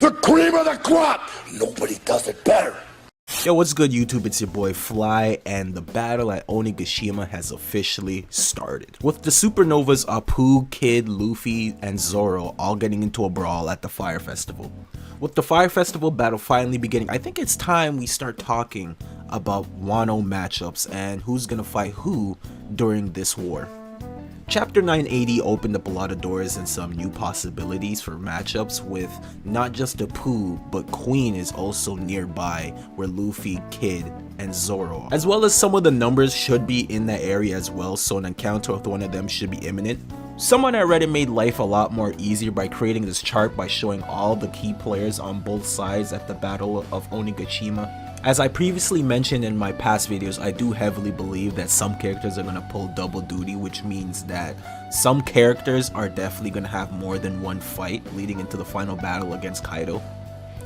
The cream of the crop! Nobody does it better. Yo, what's good YouTube? It's your boy Fly, and the battle at Onigashima has officially started. With the Supernovas Apu, Kid, Luffy, and Zoro all getting into a brawl at the Fire Festival. With the Fire Festival battle finally beginning, I think it's time we start talking about Wano matchups and who's gonna fight who during this war. Chapter 980 opened up a lot of doors and some new possibilities for matchups with not just Apu, but Queen is also nearby where Luffy, Kid, and Zoro are. As well as some of the numbers should be in that area as well, so an encounter with one of them should be imminent. Someone at Reddit made life a lot more easier by creating this chart by showing all the key players on both sides at the Battle of Onigashima. As I previously mentioned in my past videos, I do heavily believe that some characters are going to pull double duty, which means that some characters are definitely going to have more than one fight leading into the final battle against Kaido.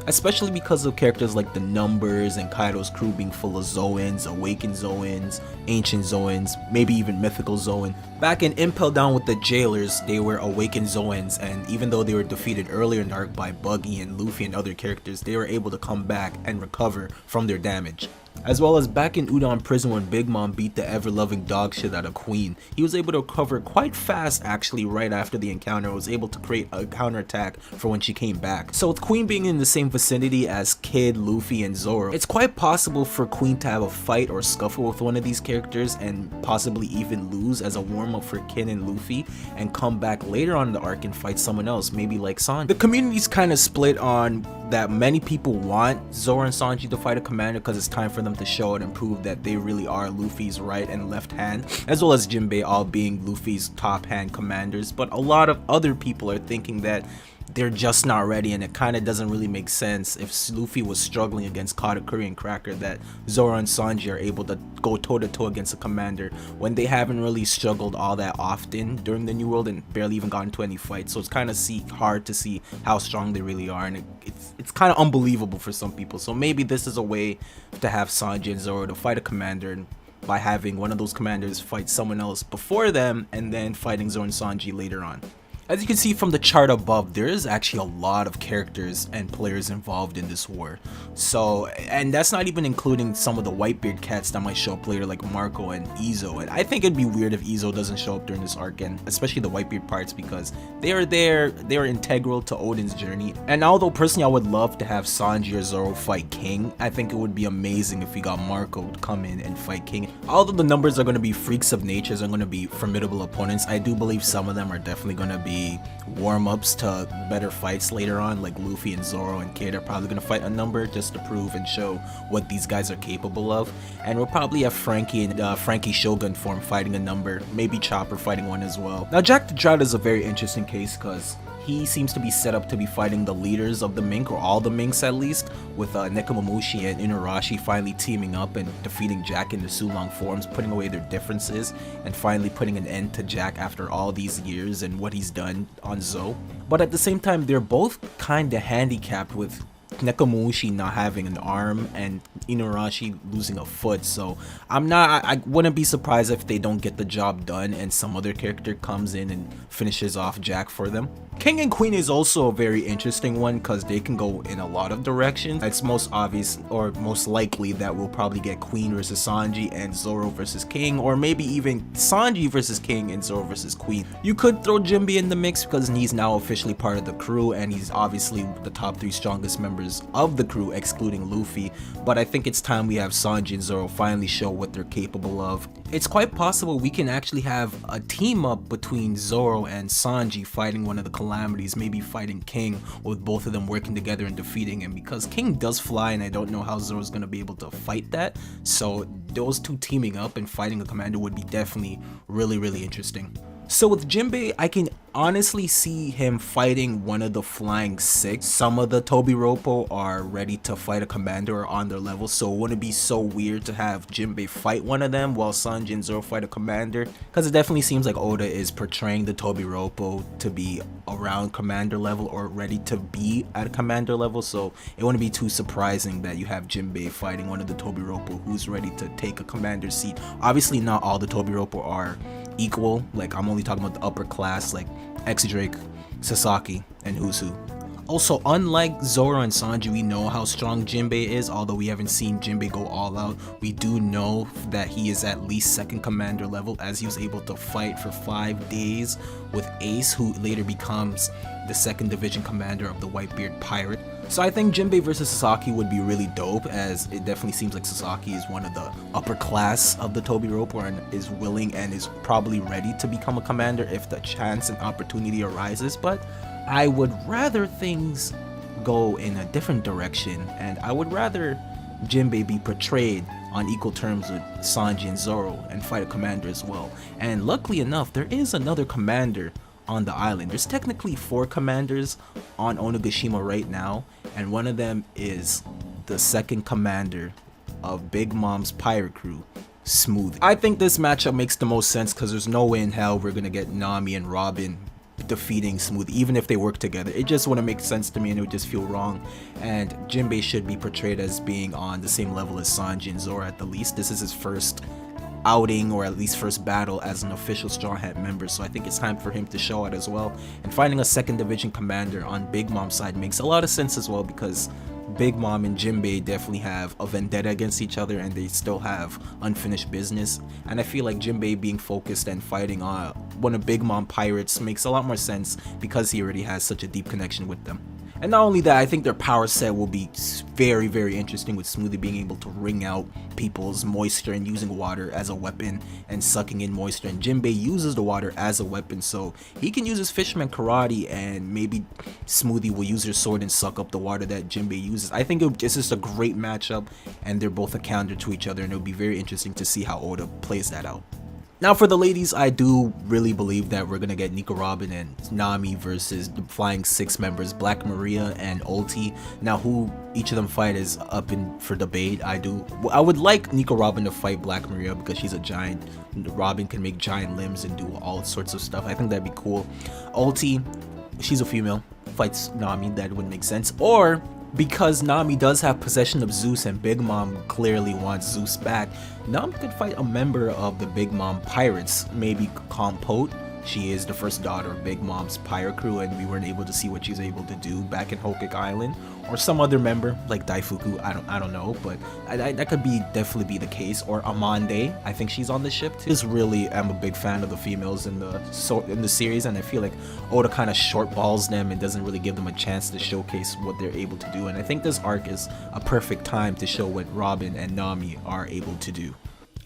Especially because of characters like the Numbers and Kaido's crew being full of Zoans, Awakened Zoans, Ancient Zoans, maybe even Mythical Zoan. Back in Impel Down with the Jailers, they were Awakened Zoans, and even though they were defeated earlier in the arc by Buggy and Luffy and other characters, they were able to come back and recover from their damage. As well as back in Udon Prison when Big Mom beat the ever-loving dog shit out of Queen, he was able to recover quite fast actually right after the encounter, was able to create a counterattack for when she came back. So with Queen being in the same vicinity as Kid, Luffy, and Zoro, it's quite possible for Queen to have a fight or scuffle with one of these characters and possibly even lose as a warm-up for Kid and Luffy and come back later on in the arc and fight someone else, maybe like Sanji. The community's kind of split on that. Many people want Zoro and Sanji to fight a commander because it's time for them to show it and prove that they really are Luffy's right and left hand, as well as Jimbe all being Luffy's top hand commanders. But a lot of other people are thinking that they're just not ready, and it kind of doesn't really make sense if Luffy was struggling against Katakuri and Cracker that Zoro and Sanji are able to go toe-to-toe against a commander when they haven't really struggled all that often during the New World and barely even gotten into any fights. So it's kind of hard to see how strong they really are, and it's kind of unbelievable for some people. So maybe this is a way to have Sanji and Zoro to fight a commander, and by having one of those commanders fight someone else before them and then fighting Zoro and Sanji later on. As you can see from the chart above, there is actually a lot of characters and players involved in this war. So, and that's not even including some of the Whitebeard cats that might show up later like Marco and Izo. And I think it'd be weird if Izo doesn't show up during this arc, and especially the Whitebeard parts, because they are integral to Odin's journey. And although personally I would love to have Sanji or Zoro fight King, I think it would be amazing if we got Marco to come in and fight King. Although the numbers are going to be freaks of nature, are going to be formidable opponents, I do believe some of them are definitely going to be warm-ups to better fights later on, like Luffy and Zoro and Kid are probably going to fight a number just to prove and show what these guys are capable of. And we'll probably have Frankie and Frankie Shogun form fighting a number, maybe Chopper fighting one as well. Now Jack the Drought is a very interesting case because he seems to be set up to be fighting the leaders of the Mink, or all the Minks at least, with Nekomamushi and Inuarashi finally teaming up and defeating Jack in the Sulong forms, putting away their differences and finally putting an end to Jack after all these years and what he's done on Zou. But at the same time, they're both kinda handicapped with Nekomamushi not having an arm and Inuarashi losing a foot, so I wouldn't be surprised if they don't get the job done and some other character comes in and finishes off Jack for them. King and Queen is also a very interesting one because they can go in a lot of directions. It's most obvious or most likely that we'll probably get Queen versus Sanji and Zoro versus King, or maybe even Sanji versus King and Zoro versus Queen. You could throw Jimbe in the mix because he's now officially part of the crew and he's obviously the top 3 strongest members of the crew excluding Luffy, but I think it's time we have Sanji and Zoro finally show what they're capable of. It's quite possible we can actually have a team up between Zoro and Sanji fighting one of the calamities, maybe fighting King, with both of them working together and defeating him, because King does fly and I don't know how Zoro's going to be able to fight that. So those two teaming up and fighting a commander would be definitely really interesting. So with Jimbe, I can honestly see him fighting one of the Flying Six. Some of the Tobiropo are ready to fight a commander or on their level, so it wouldn't be so weird to have Jimbe fight one of them while Sanji and Zoro fight a commander, because it definitely seems like Oda is portraying the Tobiropo to be around commander level or ready to be at a commander level, so it wouldn't be too surprising that you have Jimbe fighting one of the Tobiropo who's ready to take a commander seat. Obviously not all the Tobiropo are equal, like I'm only talking about the upper class like X-Drake, Sasaki, and Who's Who. Also, unlike Zoro and Sanji, we know how strong Jimbe is, although we haven't seen Jimbe go all out. We do know that he is at least second commander level, as he was able to fight for 5 days with Ace, who later becomes the 2nd division commander of the Whitebeard Pirate. So I think Jimbe versus Sasaki would be really dope, as it definitely seems like Sasaki is one of the upper class of the Toby Roppo and is willing and is probably ready to become a commander if the chance and opportunity arises. But I would rather things go in a different direction, and I would rather Jimbe be portrayed on equal terms with Sanji and Zoro and fight a commander as well. And luckily enough, there is another commander on the island. There's technically 4 commanders on Onigashima right now, and one of them is the 2nd commander of Big Mom's pirate crew, Smoothie. I think this matchup makes the most sense because there's no way in hell we're gonna get Nami and Robin defeating Smoothie, even if they work together. It just wouldn't make sense to me, and it would just feel wrong. And Jimbe should be portrayed as being on the same level as Sanji and Zoro at the least. This is his first outing, or at least first battle as an official Straw Hat member, so I think it's time for him to show out as well. And finding a 2nd division commander on Big Mom's side makes a lot of sense as well, because Big Mom and Jimbe definitely have a vendetta against each other, and they still have unfinished business. And I feel like Jimbe being focused and fighting on one of Big Mom pirates makes a lot more sense because he already has such a deep connection with them. And not only that, I think their power set will be very, very interesting, with Smoothie being able to wring out people's moisture and using water as a weapon and sucking in moisture. And Jimbe uses the water as a weapon, so he can use his fisherman karate, and maybe Smoothie will use her sword and suck up the water that Jimbe uses. I think it's just a great matchup, and they're both a counter to each other, and it'll be very interesting to see how Oda plays that out. Now for the ladies, I do really believe that we're gonna get Nico Robin and Nami versus the Flying 6 members, Black Maria and Ulti. Now who each of them fight is up for debate. I would like Nico Robin to fight Black Maria because she's a giant. Robin can make giant limbs and do all sorts of stuff. I think that'd be cool. Ulti, she's a female, fights Nami. That would make sense. Or because Nami does have possession of Zeus and Big Mom clearly wants Zeus back, Nami could fight a member of the Big Mom pirates, maybe Compote. She is the first daughter of Big Mom's pirate crew, and we weren't able to see what she's able to do back in Hokage Island. Or some other member like Daifuku, I don't know, but that could definitely be the case. Or Amande, I think she's on the ship too. I really am a big fan of the females in the series, and I feel like Oda kind of shortballs them and doesn't really give them a chance to showcase what they're able to do. And I think this arc is a perfect time to show what Robin and Nami are able to do.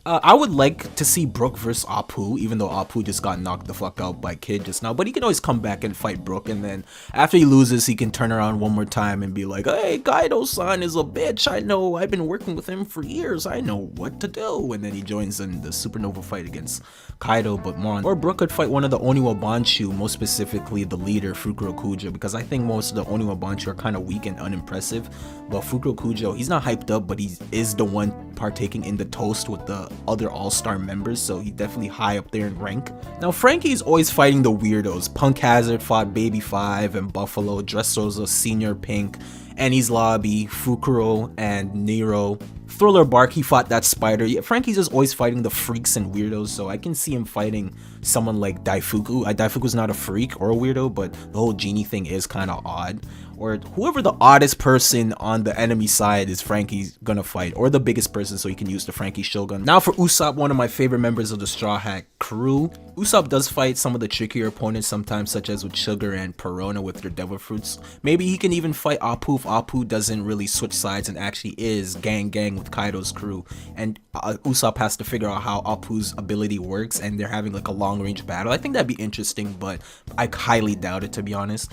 I would like to see Brook versus Apu, even though Apu just got knocked the fuck out by Kid just now. But he can always come back and fight Brook, and then after he loses, he can turn around one more time and be like, "Hey, Kaido-san is a bitch. I know. I've been working with him for years. I know what to do." And then he joins in the Supernova fight against Kaido, but more on. Or Brook could fight one of the Oniwa Banshu, most specifically the leader, Fukuro Kujo, because I think most of the Oniwa Banshu are kind of weak and unimpressive. But Fukuro Kujo, he's not hyped up, but he is the one partaking in the toast with the other all-star members, so he's definitely high up there in rank. Now Frankie's always fighting the weirdos. Punk Hazard fought Baby 5 and Buffalo, Dressrosa, Senior Pink, Enies Lobby, Fukuro, and Nero. Thriller Bark, he fought that spider. Yeah, Frankie's just always fighting the freaks and weirdos, so I can see him fighting someone like Daifuku. Daifuku's not a freak or a weirdo, but the whole genie thing is kind of odd. Or whoever the oddest person on the enemy side is, Frankie's gonna fight, or the biggest person, so he can use the Frankie Shogun. Now for Usopp, one of my favorite members of the Straw Hat crew. Usopp does fight some of the trickier opponents sometimes, such as with Sugar and Perona with their devil fruits. Maybe he can even fight Apu if Apu doesn't really switch sides and actually is gang with Kaido's crew. And Usopp has to figure out how Apu's ability works, and they're having like a long range battle. I think that'd be interesting, but I highly doubt it, to be honest.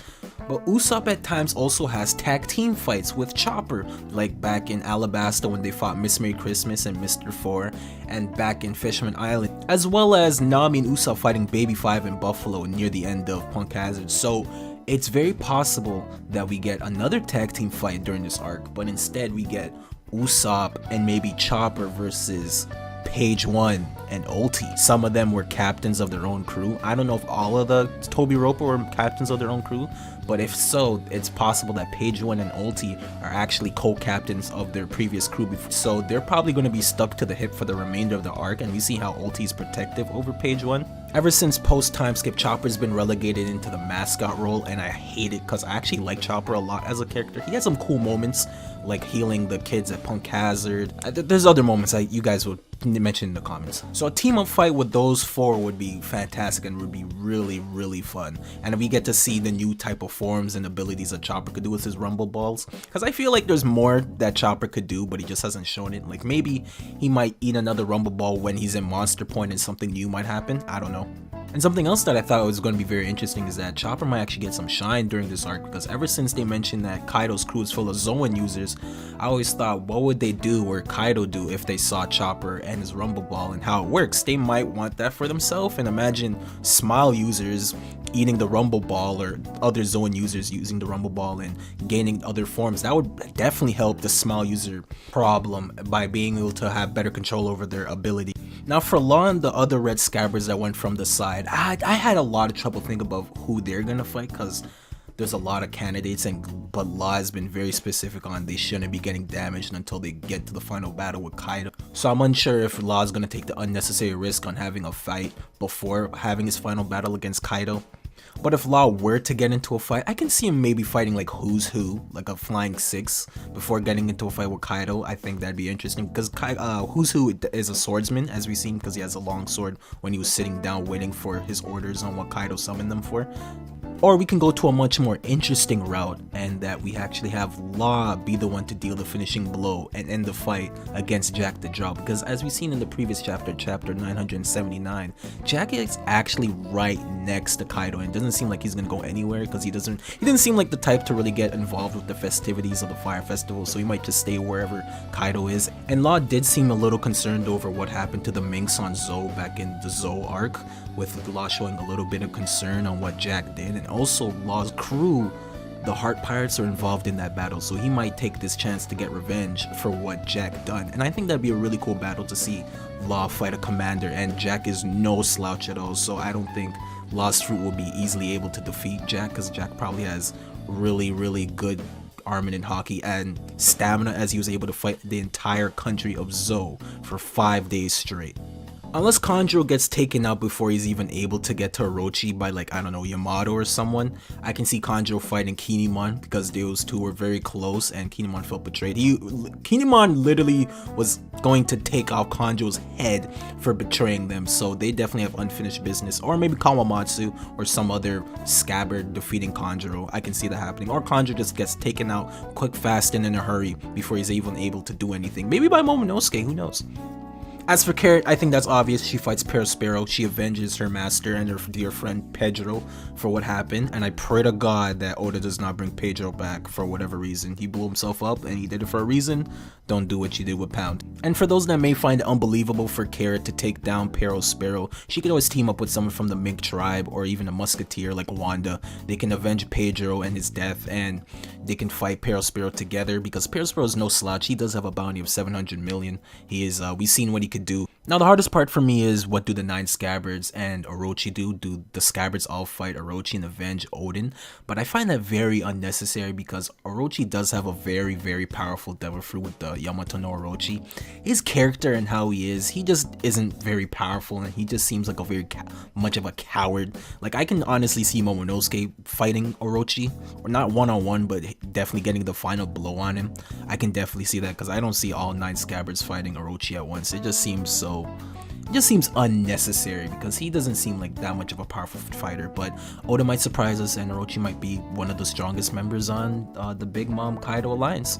But Usopp at times also has tag team fights with Chopper, like back in Alabasta when they fought Miss Merry Christmas and Mr. 4, and back in Fisherman Island, as well as Nami and Usopp fighting Baby 5 and Buffalo near the end of Punk Hazard. So it's very possible that we get another tag team fight during this arc, but instead we get Usopp and maybe Chopper versus Page 1 and Ulti. Some of them were captains of their own crew. I don't know if all of the Toby Roper were captains of their own crew, but if so, it's possible that Page 1 and Ulti are actually co-captains of their previous crew before. So they're probably going to be stuck to the hip for the remainder of the arc, and we see how Ulti is protective over Page 1. Ever since post-time skip, Chopper's been relegated into the mascot role, and I hate it because I actually like Chopper a lot as a character. He has some cool moments, like healing the kids at Punk Hazard. There's other moments that you guys would mention in the comments. So a team-up fight with those four would be fantastic and would be really fun. And if we get to see the new type of forms and abilities that Chopper could do with his Rumble Balls, because I feel like there's more that Chopper could do, but he just hasn't shown it. Like maybe he might eat another Rumble Ball when he's in Monster Point and something new might happen. I don't know. And something else that I thought was going to be very interesting is that Chopper might actually get some shine during this arc, because ever since they mentioned that Kaido's crew is full of Zoan users, I always thought, what would they do or Kaido do if they saw Chopper and his Rumble Ball and how it works? They might want that for themselves, and imagine Smile users eating the Rumble Ball or other Zoan users using the Rumble Ball and gaining other forms. That would definitely help the Smile user problem by being able to have better control over their ability. Now for Law and the other Red Scabbards that went from the side, I had a lot of trouble thinking about who they're gonna fight, because there's a lot of candidates, but Law has been very specific on they shouldn't be getting damaged until they get to the final battle with Kaido. So I'm unsure if Law is gonna take the unnecessary risk on having a fight before having his final battle against Kaido. But if Law were to get into a fight, I can see him maybe fighting like Who's Who, like a Flying Six, before getting into a fight with Kaido. I think that'd be interesting, because Who's Who is a swordsman, as we've seen, because he has a long sword when he was sitting down waiting for his orders on what Kaido summoned them for. Or we can go to a much more interesting route, and that we actually have Law be the one to deal the finishing blow and end the fight against Jack the Drow, because as we've seen in the previous chapter, chapter 979, Jack is actually right next to Kaido, and it doesn't seem like he's gonna go anywhere, because he didn't seem like the type to really get involved with the festivities of the Fire Festival, so he might just stay wherever Kaido is. And Law did seem a little concerned over what happened to the Minx on Zou back in the Zou arc, with Law showing a little bit of concern on what Jack did. And also Law's crew, the Heart Pirates, are involved in that battle, so he might take this chance to get revenge for what Jack done. And I think that'd be a really cool battle to see Law fight a commander, and Jack is no slouch at all, so I don't think Law's fruit will be easily able to defeat Jack, because Jack probably has really good armament and hockey and stamina, as he was able to fight the entire country of Zou for 5 days straight. Unless Kanjuro gets taken out before he's even able to get to Orochi by, like, I don't know, Yamato or someone, I can see Kanjuro fighting Kinemon, because those two were very close and Kinemon felt betrayed. Kinemon literally was going to take off Kanjuro's head for betraying them, so they definitely have unfinished business. Or maybe Kawamatsu or some other Scabbard defeating Kanjuro. I can see that happening. Or Kanjuro just gets taken out quick, fast, and in a hurry before he's even able to do anything. Maybe by Momonosuke, who knows? As for Carrot, I think that's obvious. She fights Perospero. She avenges her master and her dear friend Pedro for what happened, and I pray to God that Oda does not bring Pedro back for whatever reason. He blew himself up and he did it for a reason. Don't do what you did with Pound. And for those that may find it unbelievable for Carrot to take down Perospero, she could always team up with someone from the Mink tribe or even a musketeer like Wanda. They can avenge Pedro and his death, and they can fight Perospero together, because Perospero is no slouch. He does have a bounty of 700 million. He is, we've seen what he could do. Now the hardest part for me is, what do the 9 Scabbards and Orochi do? Do the Scabbards all fight Orochi and avenge Odin? But I find that very unnecessary, because Orochi does have a very powerful devil fruit with the Yamato no Orochi. His character and how he just isn't very powerful, and he just seems like a very much of a coward. Like, I can honestly see Momonosuke fighting Orochi, or not one-on-one, but definitely getting the final blow on him. I can definitely see that, because I don't see all 9 Scabbards fighting Orochi at once. It just seems unnecessary, because he doesn't seem like that much of a powerful fighter. But Oda might surprise us, and Orochi might be one of the strongest members on the Big Mom Kaido alliance.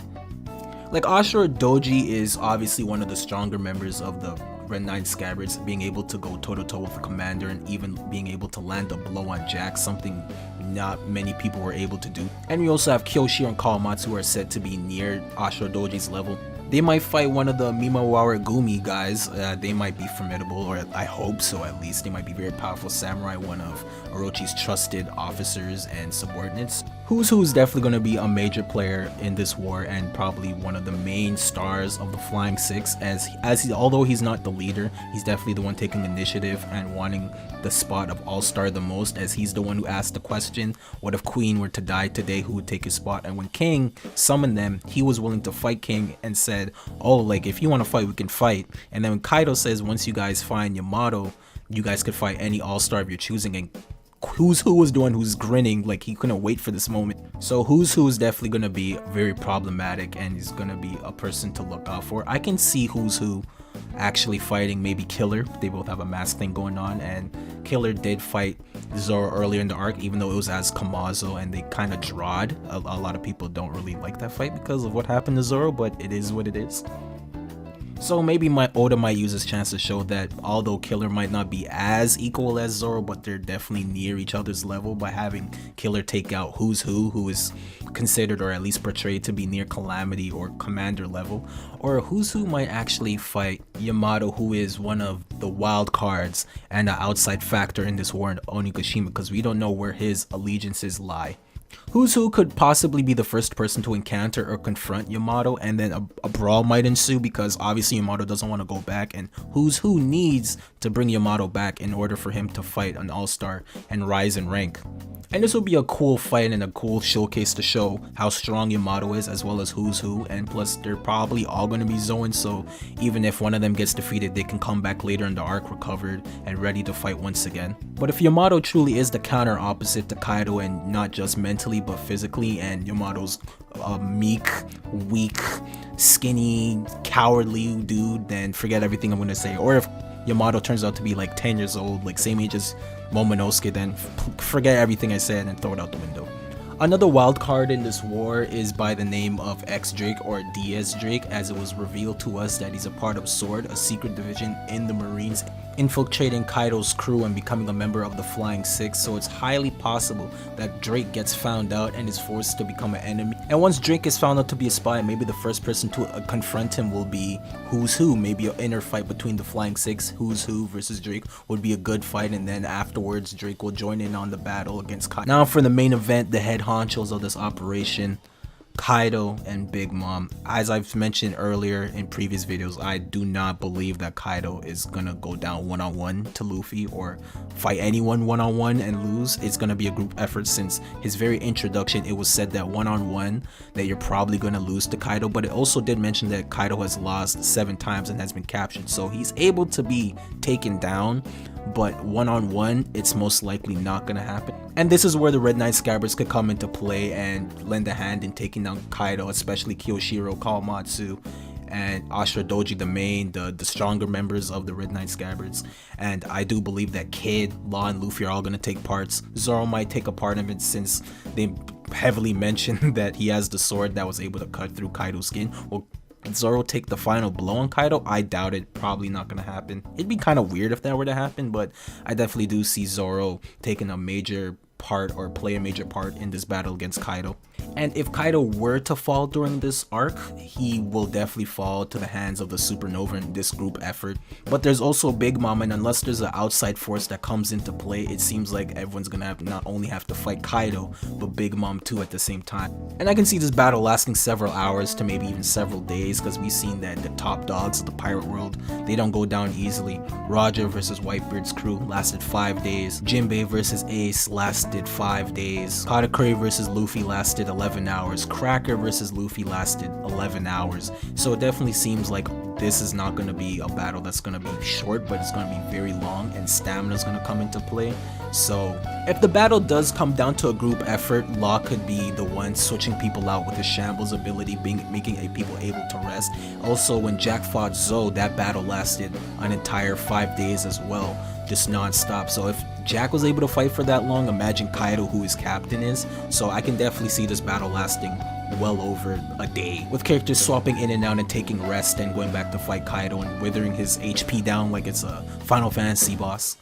Like, Ashura Doji is obviously one of the stronger members of the Red 9 Scabbards, being able to go toe-to-toe with the commander and even being able to land a blow on Jack, something not many people were able to do. And we also have Kyoshi and Kawamatsu, who are said to be near Ashura Doji's level. They might fight one of the Mimawara Gumi guys. They might be formidable, or I hope so at least. They might be very powerful samurai, one of Orochi's trusted officers and subordinates. Who's definitely going to be a major player in this war and probably one of the main stars of the Flying Six, although he's not the leader, he's definitely the one taking initiative and wanting the spot of All-Star the most, as he's the one who asked the question, what if Queen were to die today, who would take his spot? And when King summoned them, he was willing to fight King and said, oh, like, if you want to fight, we can fight. And then when Kaido says, once you guys find Yamato, you guys could fight any All-Star of your choosing, and Who's Who was the one who's grinning like he couldn't wait for this moment. So Who's Who is definitely going to be very problematic and is going to be a person to look out for. I can see Who's Who actually fighting maybe Killer. They both have a mask thing going on, and Killer did fight Zoro earlier in the arc, even though it was as Kamazo, and they kind of drawed. A lot of people don't really like that fight because of what happened to Zoro, but it is what it is. So maybe Oda might use this chance to show that although Killer might not be as equal as Zoro, but they're definitely near each other's level by having Killer take out Who's Who is considered or at least portrayed to be near Calamity or Commander level. Or Who's Who might actually fight Yamato, who is one of the wild cards and an outside factor in this war in Onigashima, because we don't know where his allegiances lie. Who's Who could possibly be the first person to encounter or confront Yamato, and then a brawl might ensue because obviously Yamato doesn't want to go back, and Who's Who needs to bring Yamato back in order for him to fight an all-star and rise in rank. And this will be a cool fight and a cool showcase to show how strong Yamato is, as well as Who's Who, and plus they're probably all going to be Zoan, so even if one of them gets defeated, they can come back later in the arc recovered and ready to fight once again. But if Yamato truly is the counter opposite to Kaido, and not just mentally but physically, and Yamato's a meek, weak, skinny, cowardly dude, then forget everything I'm going to say. Or if Yamato turns out to be like 10 years old, like same age as Momonosuke, then forget everything I said and throw it out the window. Another wild card in this war is by the name of X Drake, or DS Drake, as it was revealed to us that he's a part of SWORD, a secret division in the Marines, infiltrating Kaido's crew and becoming a member of the Flying Six. So it's highly possible that Drake gets found out and is forced to become an enemy. And once Drake is found out to be a spy, maybe the first person to confront him will be Who's Who. Maybe an inner fight between the Flying Six, Who's Who versus Drake, would be a good fight, and then afterwards Drake will join in on the battle against Kaido. Now for the main event, the head honchos of this operation, Kaido and Big Mom. As I've mentioned earlier in previous videos, I do not believe that Kaido is gonna go down one-on-one to Luffy or fight anyone one-on-one and lose. It's gonna be a group effort. Since his very introduction, it was said that one-on-one that you're probably gonna lose to Kaido, but it also did mention that Kaido has lost 7 times and has been captured, so he's able to be taken down, but one-on-one it's most likely not gonna happen. And this is where the Red Knight Scabbards could come into play and lend a hand in taking down Kaido, especially Kiyoshiro, Kawamatsu, and Ashura Doji, the stronger members of the Red Knight Scabbards. And I do believe that Kid, Law, and Luffy are all gonna take parts. Zoro might take a part of it since they heavily mentioned that he has the sword that was able to cut through Kaido's skin. Will Zoro take the final blow on Kaido? I doubt it. Probably not gonna happen. It'd be kind of weird if that were to happen, but I definitely do see Zoro taking a major part or play a major part in this battle against Kaido. And if Kaido were to fall during this arc, he will definitely fall to the hands of the Supernova in this group effort. But there's also Big Mom, and unless there's an outside force that comes into play, it seems like everyone's gonna have not only have to fight Kaido, but Big Mom too at the same time. And I can see this battle lasting several hours to maybe even several days, because we've seen that the top dogs of the pirate world, they don't go down easily. Roger versus Whitebeard's crew lasted 5 days. Jimbe versus Ace lasted 5 days. Katakuri versus Luffy lasted 11 hours. Cracker versus Luffy lasted 11 hours. So it definitely seems like this is not going to be a battle that's going to be short, but it's going to be very long, and stamina is going to come into play. So if the battle does come down to a group effort, Law could be the one switching people out with his shambles ability, making people able to rest. Also, when Jack fought Zoe, that battle lasted an entire 5 days as well, just non-stop. So if Jack was able to fight for that long, imagine Kaido, who his captain is. So I can definitely see this battle lasting well over a day, with characters swapping in and out and taking rest and going back to fight Kaido and withering his HP down like it's a Final Fantasy boss.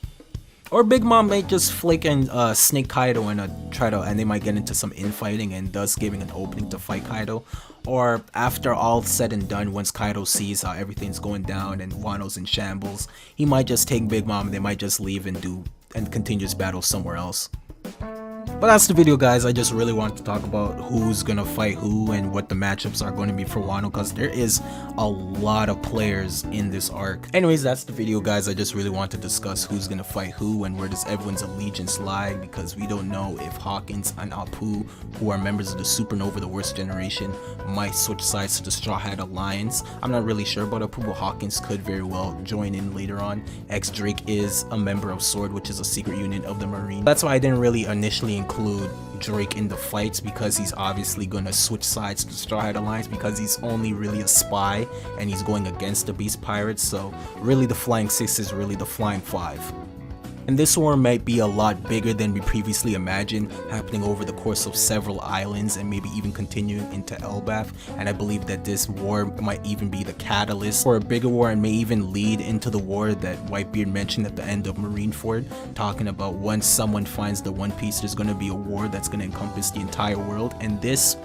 Or Big Mom might just flick and snake Kaido and and they might get into some infighting, and thus giving an opening to fight Kaido. Or after all said and done, once Kaido sees how everything's going down and Wano's in shambles, he might just take Big Mom and they might just leave and continue this battle somewhere else. But that's the video, guys. I just really wanted to talk about who's gonna fight who and what the matchups are going to be for Wano, because there is a lot of players in this arc. Anyways, that's the video, guys. I just really want to discuss who's gonna fight who and where does everyone's allegiance lie, because we don't know if Hawkins and Apu, who are members of the Supernova, the worst generation, might switch sides to the Straw Hat Alliance. I'm not really sure about Apu, but Hawkins could very well join in later on. X-Drake is a member of Sword, which is a secret unit of the Marine. That's why I didn't really initially include Drake in the fights, because he's obviously gonna switch sides to the Straw Hat Alliance, because he's only really a spy and he's going against the Beast Pirates. So really the Flying Six is really the Flying Five. And this war might be a lot bigger than we previously imagined, happening over the course of several islands and maybe even continuing into Elbaf. And I believe that this war might even be the catalyst for a bigger war, and may even lead into the war that Whitebeard mentioned at the end of Marineford, talking about once someone finds the One Piece, there's going to be a war that's going to encompass the entire world. And this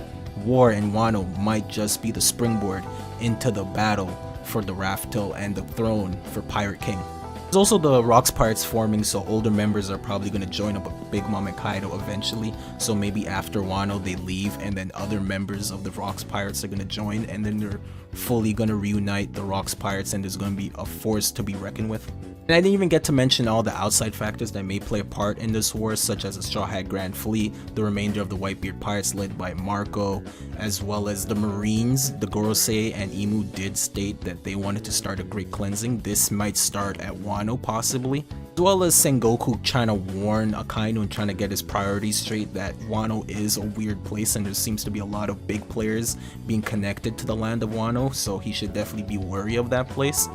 war in Wano might just be the springboard into the battle for the Raftel and the throne for Pirate King. There's also the Rocks Pirates forming, so older members are probably going to join up with Big Mom and Kaido eventually. So maybe after Wano they leave, and then other members of the Rocks Pirates are going to join, and then they're fully going to reunite the Rocks Pirates, and there's going to be a force to be reckoned with. And I didn't even get to mention all the outside factors that may play a part in this war, such as the Straw Hat Grand Fleet, the remainder of the Whitebeard Pirates led by Marco, as well as the Marines. The Gorosei and Imu did state that they wanted to start a great cleansing. This might start at Wano possibly. As well as Sengoku trying to warn Akainu and trying to get his priorities straight that Wano is a weird place and there seems to be a lot of big players being connected to the land of Wano, so he should definitely be wary of that place.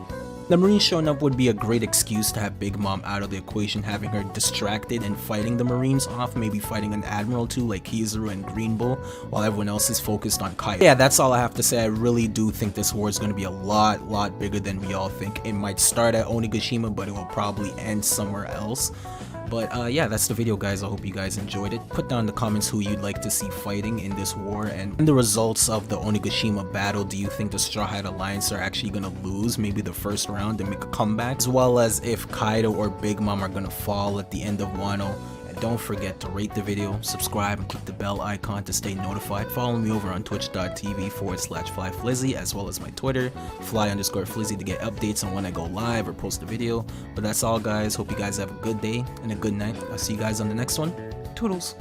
The Marines showing up would be a great excuse to have Big Mom out of the equation, having her distracted and fighting the Marines off, maybe fighting an Admiral too like Kizaru and Green Bull, while everyone else is focused on Kaido. Yeah, that's all I have to say. I really do think this war is going to be a lot bigger than we all think. It might start at Onigashima, but it will probably end somewhere else. But yeah, that's the video, guys. I hope you guys enjoyed it. Put down in the comments who you'd like to see fighting in this war, and the results of the Onigashima battle. Do you think the Straw Hat Alliance are actually gonna lose maybe the first round and make a comeback, as well as if Kaido or Big Mom are gonna fall at the end of Wano? And don't forget to rate the video, subscribe, and click the bell icon to stay notified. Follow me over on twitch.tv/FlyFlizzy, as well as my Twitter, fly_flizzy, to get updates on when I go live or post a video. But that's all, guys. Hope you guys have a good day and a good night. I'll see you guys on the next one. Toodles.